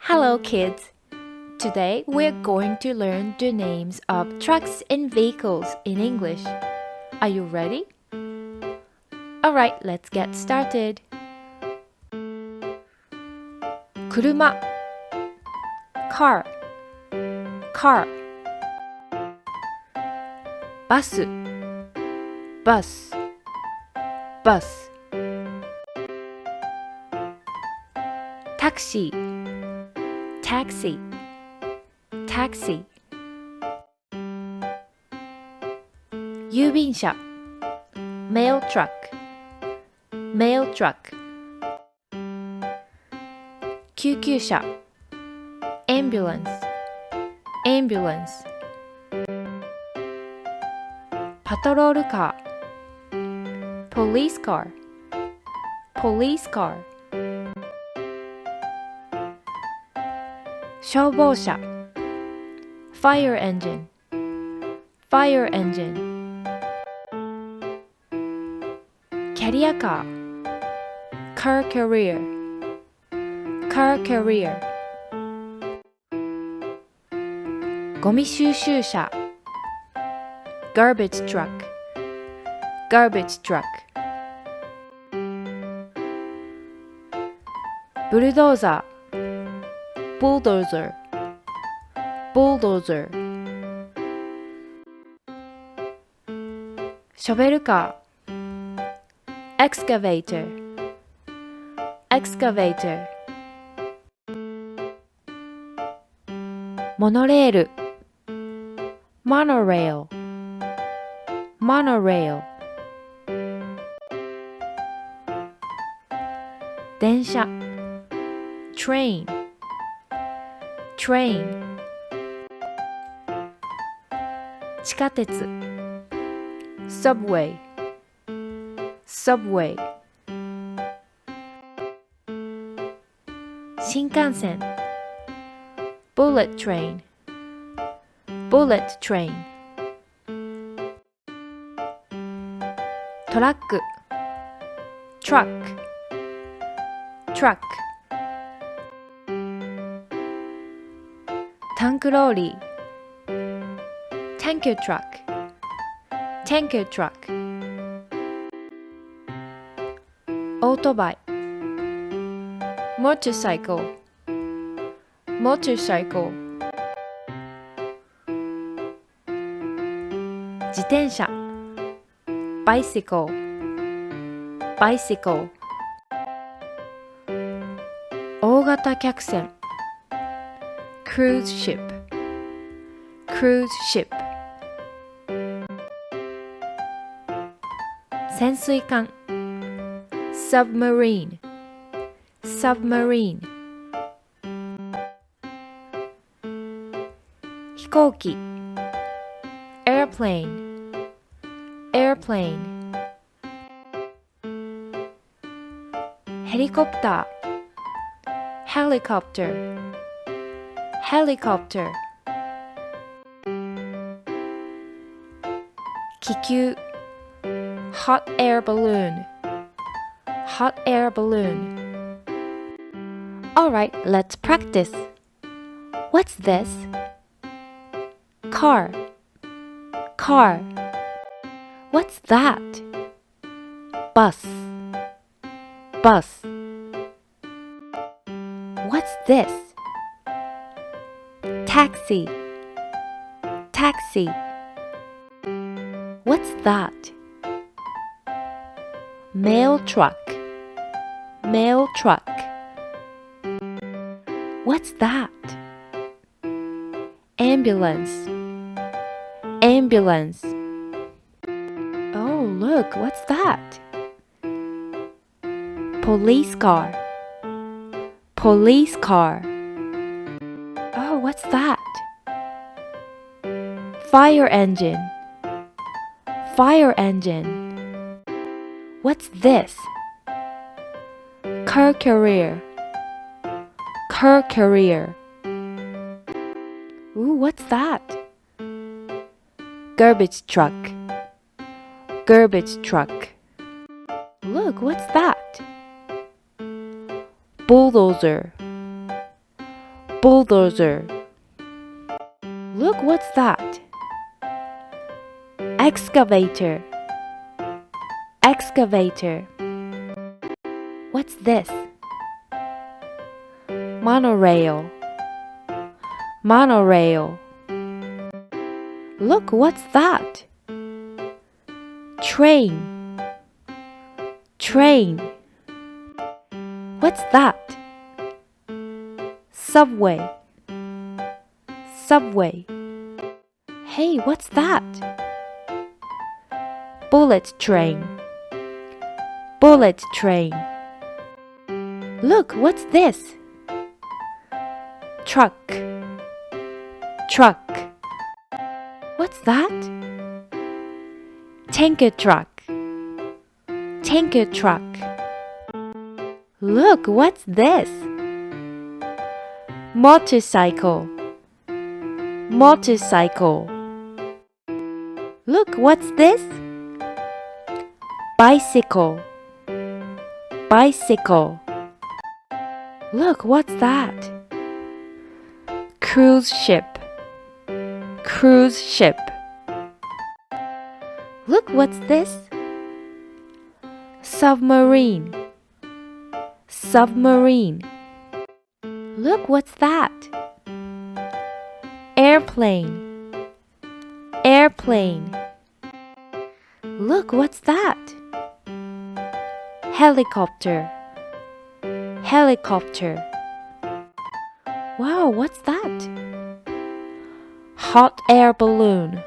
Hello kids! Today we're going to learn the names of trucks and vehicles in English. Are you ready? Alright, let's get started. 車 car car バス bus bus タクシー taxi taxi 郵便車 mail truck mail truck 救急車 ambulance ambulance パトロールカー police car police car 消防車 fire engine fire engine キャリアカー car carrier car carrier ゴミ収集車 garbage truck garbage truck ブルドーザー bulldozer bulldozer ショベルカー excavator excavator モノレール monorail monorail 電車 train train 地下鉄 subway subway 新幹線 bullet train bullet train トラック truck truck タンクローリー tanker truck tanker truck オートバイ motorcycle motorcycle 自転車 bicycle bicycle 大型客船 cruise ship cruise ship 潜水艦 submarine submarine 飛行機 airplane airplane ヘリコプター helicopter helicopter 気球 hot air balloon hot air balloon Alright, let's practice. What's this? Car car What's that? Bus bus What's this? Taxi taxi What's that? Mail truck mail truck What's that? Ambulance ambulance Oh, look, what's that? Police car police car Oh, what's that? Fire engine fire engine What's this? Car carrier car carrier Ooh, what's that? Garbage truck garbage truck Look, what's that? Bulldozer bulldozer. Look, what's that? Excavator. Excavator. What's this? Monorail. Monorail. Look, what's that? Train. Train. What's that? Subway. Subway. Hey, what's that? Bullet train. Bullet train. Look, what's this? Truck. Truck. What's that? Tanker truck. Tanker truck. Look, what's this? Motorcycle. Motorcycle. Look, what's this? Bicycle. Bicycle. Look, what's that? Cruise ship. Cruise ship. Look, what's this? Submarine. Submarine. Look, what's that? Airplane. Airplane. Look, what's that? Helicopter. Helicopter. Wow, what's that? Hot air balloon.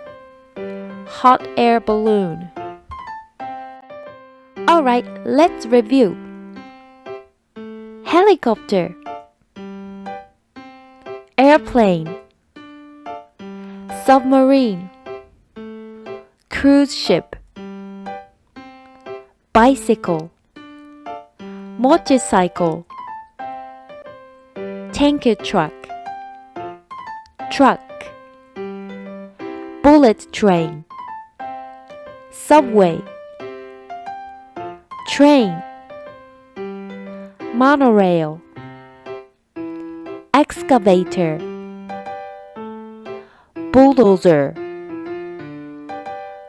Hot air balloon. Alright, let's review. Helicopter. Airplane. Submarine. Cruise ship. Bicycle. Motorcycle. Tanker truck. Truck. Bullet train. Subway. Train. Monorail. Excavator. Bulldozer.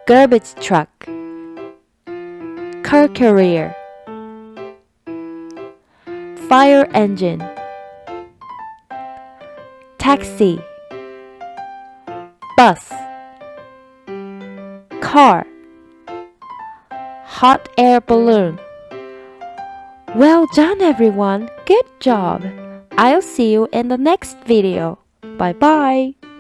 Garbage truck. Car carrier. Fire engine. Taxi. Bus. Car. Hot air balloon. Well done, everyone. Good job. I'll see you in the next video. Bye bye.